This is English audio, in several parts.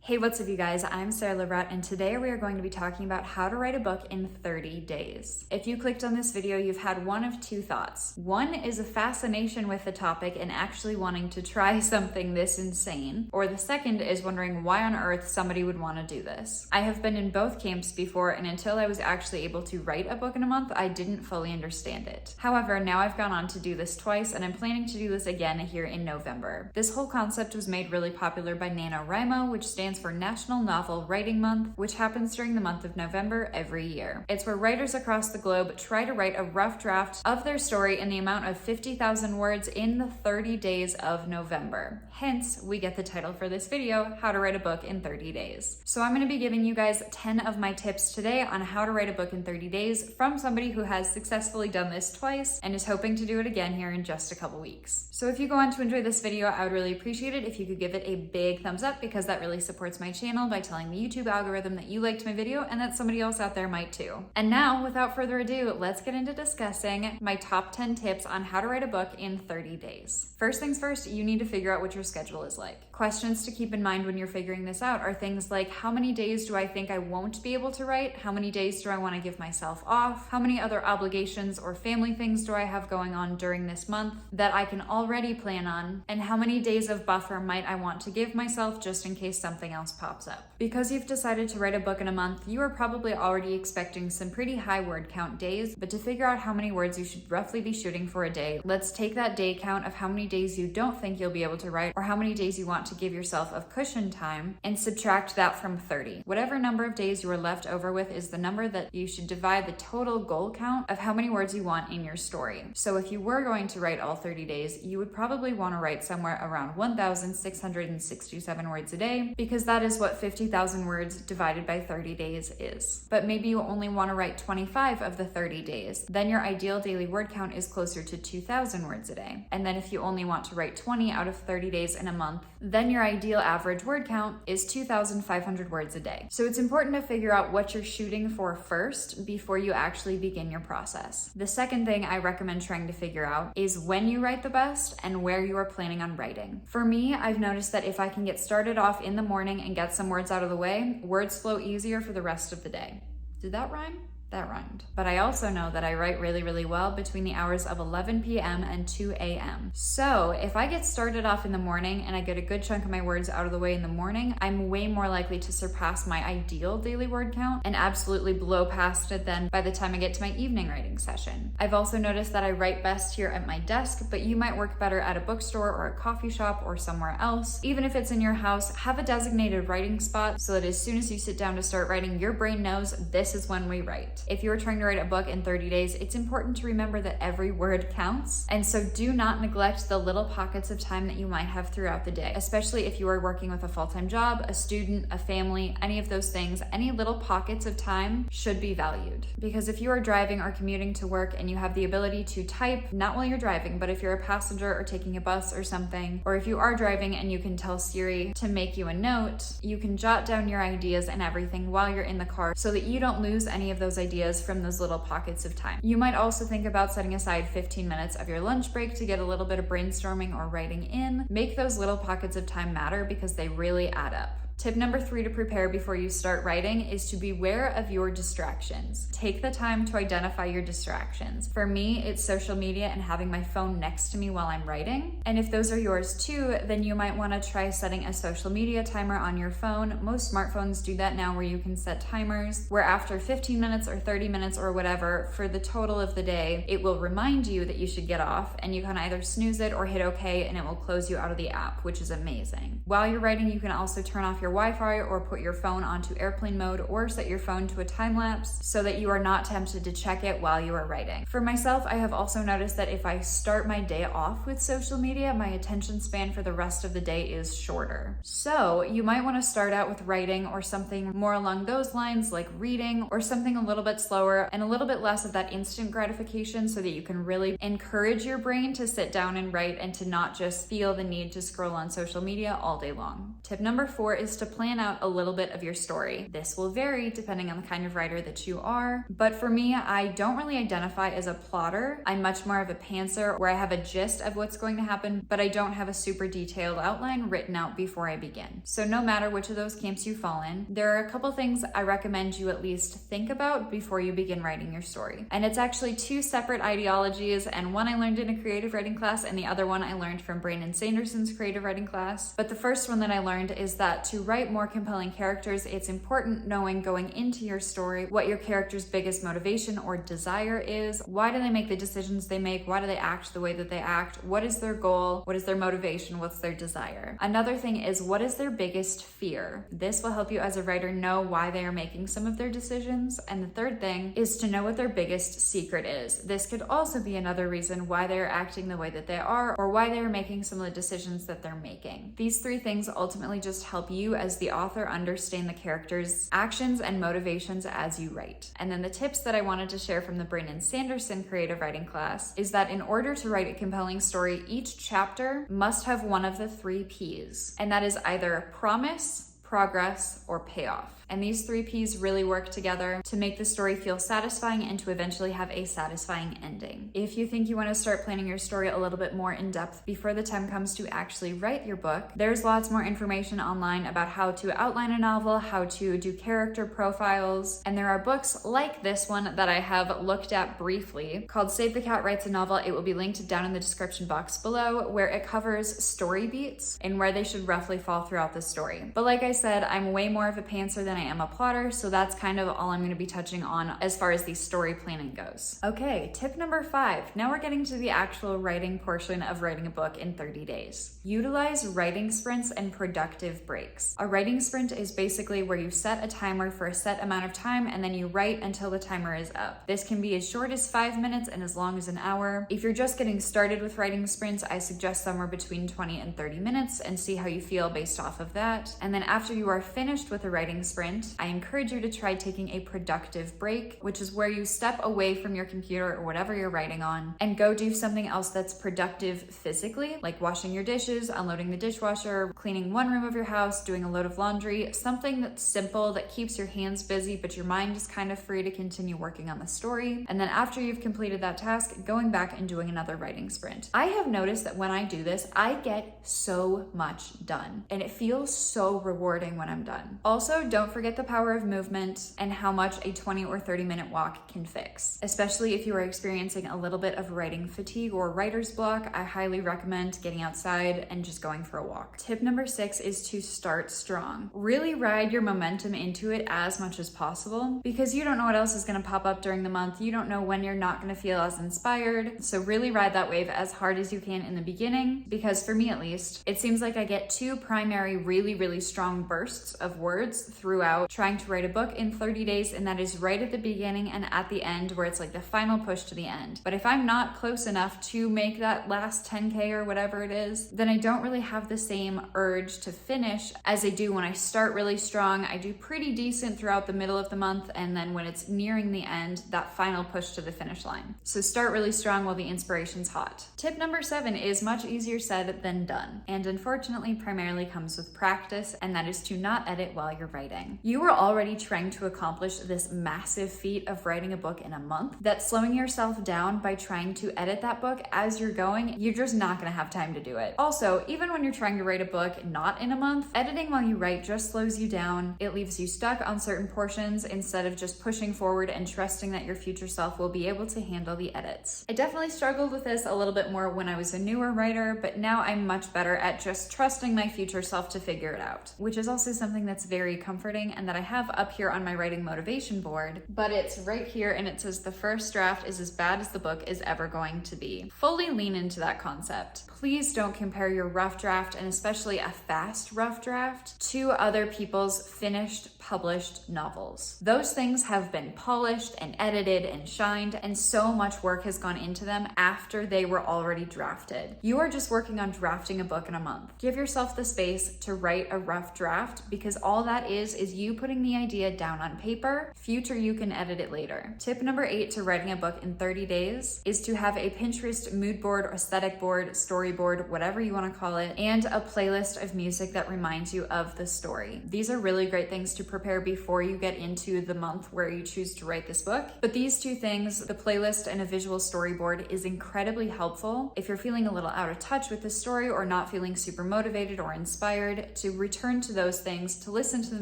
Hey, what's up you guys? I'm Sarah Librat, and today we are going to be talking about how to write a book in 30 days. If you clicked on this video, you've had one of two thoughts. One is a fascination with the topic and actually wanting to try something this insane, or the second is wondering why on earth somebody would want to do this. I have been in both camps before, and until I was actually able to write a book in a month, I didn't fully understand it. However, now I've gone on to do this twice, and I'm planning to do this again here in November. This whole concept was made really popular by NaNoWriMo, which stands for National Novel Writing Month, which happens during the month of November every year. It's where writers across the globe try to write a rough draft of their story in the amount of 50,000 words in the 30 days of November. Hence, we get the title for this video, How to Write a Book in 30 Days. So I'm going to be giving you guys 10 of my tips today on how to write a book in 30 days from somebody who has successfully done this twice and is hoping to do it again here in just a couple weeks. So if you go on to enjoy this video, I would really appreciate it if you could give it a big thumbs up, because that really supports my channel by telling the YouTube algorithm that you liked my video and that somebody else out there might too. And now, without further ado, let's get into discussing my top 10 tips on how to write a book in 30 days. First things first, you need to figure out what your schedule is like. Questions to keep in mind when you're figuring this out are things like, how many days do I think I won't be able to write? How many days do I want to give myself off? How many other obligations or family things do I have going on during this month that I can already plan on? And how many days of buffer might I want to give myself just in case something else pops up? Because you've decided to write a book in a month, you are probably already expecting some pretty high word count days, but to figure out how many words you should roughly be shooting for a day, let's take that day count of how many days you don't think you'll be able to write, or how many days you want to give yourself of cushion time, and subtract that from 30. Whatever number of days you are left over with is the number that you should divide the total goal count of how many words you want in your story. So if you were going to write all 30 days, you would probably want to write somewhere around 1,667 words a day, because that is what 50,000 words divided by 30 days is. But maybe you only want to write 25 of the 30 days. Then your ideal daily word count is closer to 2,000 words a day. And then if you only want to write 20 out of 30 days in a month, then your ideal average word count is 2,500 words a day. So it's important to figure out what you're shooting for first before you actually begin your process. The second thing I recommend trying to figure out is when you write the best and where you are planning on writing. For me, I've noticed that if I can get started off in the morning and get some words out of the way, words flow easier for the rest of the day. Did that rhyme? That rhymed. But I also know that I write really well between the hours of 11 p.m. and 2 a.m. So if I get started off in the morning and I get a good chunk of my words out of the way in the morning, I'm way more likely to surpass my ideal daily word count and absolutely blow past it then by the time I get to my evening writing session. I've also noticed that I write best here at my desk, but you might work better at a bookstore or a coffee shop or somewhere else. Even if it's in your house, have a designated writing spot so that as soon as you sit down to start writing, your brain knows this is when we write. If you're trying to write a book in 30 days, it's important to remember that every word counts. And so do not neglect the little pockets of time that you might have throughout the day, especially if you are working with a full-time job, a student, a family, any of those things. Any little pockets of time should be valued. Because if you are driving or commuting to work and you have the ability to type, not while you're driving, but if you're a passenger or taking a bus or something, or if you are driving and you can tell Siri to make you a note, you can jot down your ideas and everything while you're in the car so that you don't lose any of those ideas from those little pockets of time. You might also think about setting aside 15 minutes of your lunch break to get a little bit of brainstorming or writing in. Make those little pockets of time matter because they really add up. Tip number 3 to prepare before you start writing is to beware of your distractions. Take the time to identify your distractions. For me, it's social media and having my phone next to me while I'm writing. And if those are yours too, then you might want to try setting a social media timer on your phone. Most smartphones do that now, where you can set timers where after 15 minutes or 30 minutes or whatever for the total of the day, it will remind you that you should get off, and you can either snooze it or hit OK and it will close you out of the app, which is amazing. While you're writing, you can also turn off your Wi-Fi or put your phone onto airplane mode or set your phone to a time lapse so that you are not tempted to check it while you are writing. For myself, I have also noticed that if I start my day off with social media, my attention span for the rest of the day is shorter. So you might want to start out with writing or something more along those lines, like reading, or something a little bit slower and a little bit less of that instant gratification, so that you can really encourage your brain to sit down and write and to not just feel the need to scroll on social media all day long. Tip number 4 is is to plan out a little bit of your story. This will vary depending on the kind of writer that you are, but for me, I don't really identify as a plotter. I'm much more of a pantser, where I have a gist of what's going to happen, but I don't have a super detailed outline written out before I begin. So no matter which of those camps you fall in, there are a couple things I recommend you at least think about before you begin writing your story. And it's actually two separate ideologies, and one I learned in a creative writing class and the other one I learned from Brandon Sanderson's creative writing class. But the first one that I learned is that to write more compelling characters, it's important knowing going into your story what your character's biggest motivation or desire is. Why do they make the decisions they make? Why do they act the way that they act? What is their goal? What is their motivation? What's their desire? Another thing is, what is their biggest fear? This will help you as a writer know why they are making some of their decisions. And the third thing is to know what their biggest secret is. This could also be another reason why they are acting the way that they are, or why they are making some of the decisions that they're making. These three things ultimately just help you as the author understand the character's actions and motivations as you write. And then the tips that I wanted to share from the Brandon Sanderson creative writing class is that in order to write a compelling story, each chapter must have one of the 3 P's, and that is either promise, progress, or payoff. And these 3 P's really work together to make the story feel satisfying and to eventually have a satisfying ending. If you think you want to start planning your story a little bit more in depth before the time comes to actually write your book, there's lots more information online about how to outline a novel, how to do character profiles, and there are books like this one that I have looked at briefly called Save the Cat Writes a Novel. It will be linked down in the description box below, where it covers story beats and where they should roughly fall throughout the story. But like I said, I'm way more of a pantser than I am a plotter, so that's kind of all I'm going to be touching on as far as the story planning goes. Okay, tip number 5. Now we're getting to the actual writing portion of writing a book in 30 days. Utilize writing sprints and productive breaks. A writing sprint is basically where you set a timer for a set amount of time and then you write until the timer is up. This can be as short as 5 minutes and as long as an hour. If you're just getting started with writing sprints, I suggest somewhere between 20 and 30 minutes and see how you feel based off of that. And then after you are finished with a writing sprint, I encourage you to try taking a productive break, which is where you step away from your computer or whatever you're writing on and go do something else that's productive physically, like washing your dishes, unloading the dishwasher, cleaning one room of your house, doing a load of laundry, something that's simple that keeps your hands busy but your mind is kind of free to continue working on the story. And then after you've completed that task, going back and doing another writing sprint. I have noticed that when I do this, I get so much done and it feels so rewarding when I'm done. Also, don't forget the power of movement and how much a 20 or 30-minute walk can fix. Especially if you are experiencing a little bit of writing fatigue or writer's block, I highly recommend getting outside and just going for a walk. Tip number 6 is to start strong. Really ride your momentum into it as much as possible because you don't know what else is going to pop up during the month. You don't know when you're not going to feel as inspired. So really ride that wave as hard as you can in the beginning, because for me at least, it seems like I get 2 primary really strong bursts of words throughout trying to write a book in 30 days, and that is right at the beginning and at the end, where it's like the final push to the end. But if I'm not close enough to make that last 10K or whatever it is, then I don't really have the same urge to finish as I do when I start really strong. I do pretty decent throughout the middle of the month, and then when it's nearing the end, that final push to the finish line. So start really strong while the inspiration's hot. Tip number 7 is much easier said than done, and unfortunately primarily comes with practice, and that is to not edit while you're writing. You are already trying to accomplish this massive feat of writing a book in a month, that slowing yourself down by trying to edit that book as you're going, you're just not gonna have time to do it. Also, even when you're trying to write a book not in a month, editing while you write just slows you down. It leaves you stuck on certain portions instead of just pushing forward and trusting that your future self will be able to handle the edits. I definitely struggled with this a little bit more when I was a newer writer, but now I'm much better at just trusting my future self to figure it out, which is also something that's very comforting and that I have up here on my writing motivation board, but it's right here and it says the first draft is as bad as the book is ever going to be. Fully lean into that concept. Please don't compare your rough draft, and especially a fast rough draft, to other people's finished published novels. Those things have been polished and edited and shined, and so much work has gone into them after they were already drafted. You are just working on drafting a book in a month. Give yourself the space to write a rough draft draft, because all that is you putting the idea down on paper. Future you can edit it later. Tip number 8 to writing a book in 30 days is to have a Pinterest mood board, aesthetic board, storyboard, whatever you want to call it, and a playlist of music that reminds you of the story. These are really great things to prepare before you get into the month where you choose to write this book. But these two things, the playlist and a visual storyboard, is incredibly helpful if you're feeling a little out of touch with the story or not feeling super motivated or inspired, to return to those things, to listen to the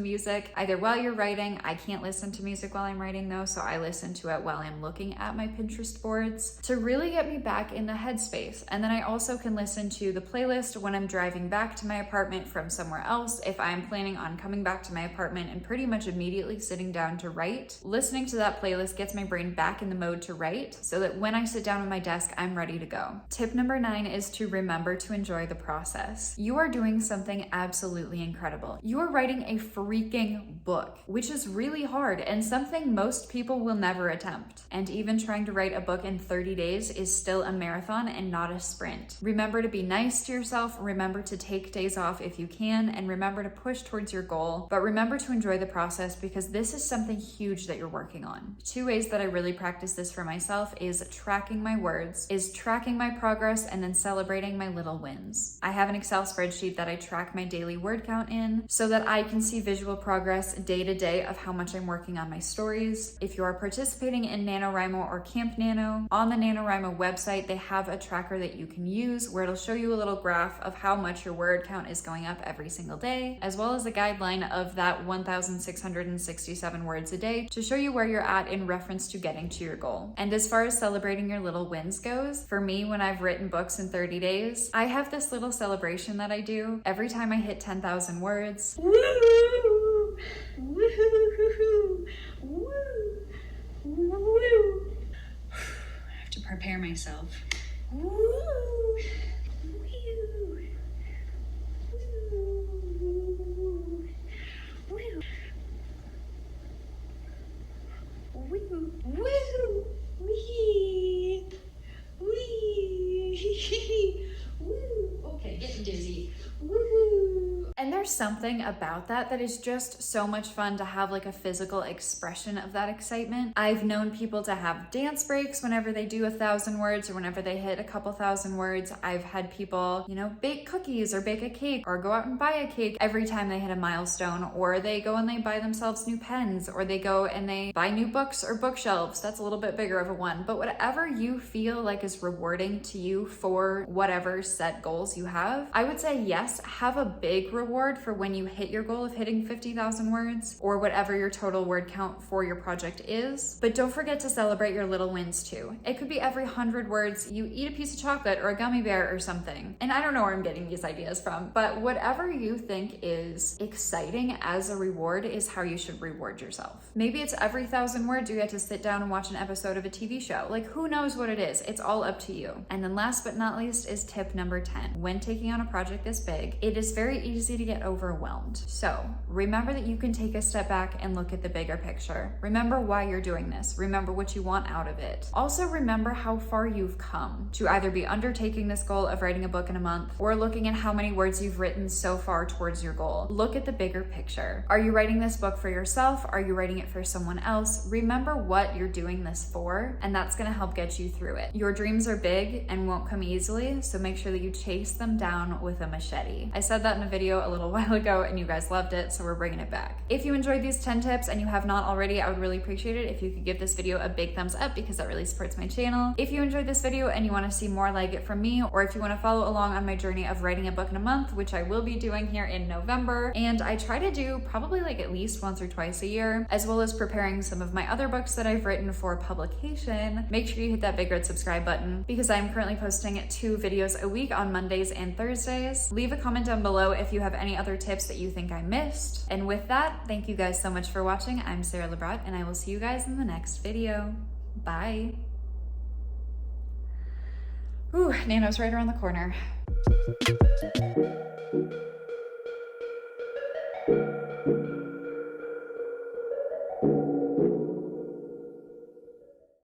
music either while you're writing. I can't listen to music while I'm writing though, so I listen to it while I'm looking at my Pinterest boards to really get me back in the headspace. And then I also can listen to the playlist when I'm driving back to my apartment from somewhere else. If I'm planning on coming back to my apartment and pretty much immediately sitting down to write, listening to that playlist gets my brain back in the mode to write so that when I sit down at my desk, I'm ready to go. Tip number 9 is to remember to enjoy the process. You are doing something absolutely incredible. You are writing a freaking book, which is really hard and something most people will never attempt. And even trying to write a book in 30 days is still a marathon and not a sprint. Remember to be nice to yourself, remember to take days off if you can, and remember to push towards your goal, but remember to enjoy the process because this is something huge that you're working on. 2 ways that I really practice this for myself is tracking my words, is tracking my progress, and then celebrating my little wins. I have an Excel spreadsheet that I track my daily word count in so that I can see visual progress day to day of how much I'm working on my stories. If you are participating in NaNoWriMo or Camp Nano, on the NaNoWriMo website, they have a tracker that you can use where it'll show you a little graph of how much your word count is going up every single day, as well as a guideline of that 1,667 words a day to show you where you're at in reference to getting to your goal. And as far as celebrating your little wins goes, for me, when I've written books in 30 days, I have this little celebration that I do every time I hit 10,000 words. Woo! Woo! Woo! Woo! I have to prepare myself. Woo! Woo! Woo! Woo! Woo! Wee! Wee! Woo! Okay, getting dizzy. Woo! And there's something about that is just so much fun to have, like a physical expression of that excitement. I've known people to have dance breaks whenever they do 1,000 words or whenever they hit a couple thousand words. I've had people, bake cookies or bake a cake or go out and buy a cake every time they hit a milestone, or they go and they buy themselves new pens, or they go and they buy new books or bookshelves. That's a little bit bigger of a one, but whatever you feel like is rewarding to you for whatever set goals you have, I would say yes, have a big reward for when you hit your goal of hitting 50,000 words or whatever your total word count for your project is. But don't forget to celebrate your little wins too. It could be every 100 words you eat a piece of chocolate or a gummy bear or something. And I don't know where I'm getting these ideas from, but whatever you think is exciting as a reward is how you should reward yourself. Maybe it's every 1,000 words you get to sit down and watch an episode of a TV show. Like, who knows what it is? It's all up to you. And then last but not least is tip number 10. When taking on a project this big, it is very easy to get overwhelmed. So remember that you can take a step back and look at the bigger picture. Remember why you're doing this. Remember what you want out of it. Also remember how far you've come to either be undertaking this goal of writing a book in a month or looking at how many words you've written so far towards your goal. Look at the bigger picture. Are you writing this book for yourself? Are you writing it for someone else? Remember what you're doing this for, and that's gonna help get you through it. Your dreams are big and won't come easily, so make sure that you chase them down with a machete. I said that in a video a little while ago and you guys loved it, so we're bringing it back. If you enjoyed these 10 tips and you have not already, I would really appreciate it if you could give this video a big thumbs up because that really supports my channel. If you enjoyed this video and you want to see more like it from me, or if you want to follow along on my journey of writing a book in a month, which I will be doing here in November, and I try to do probably like at least once or twice a year, as well as preparing some of my other books that I've written for publication, make sure you hit that big red subscribe button because I'm currently posting 2 videos a week on Mondays and Thursdays. Leave a comment down below if you have any other tips that you think I missed. And with that, thank you guys so much for watching. I'm Sarah Lebrat, and I will see you guys in the next video. Bye. Ooh, Nano's right around the corner.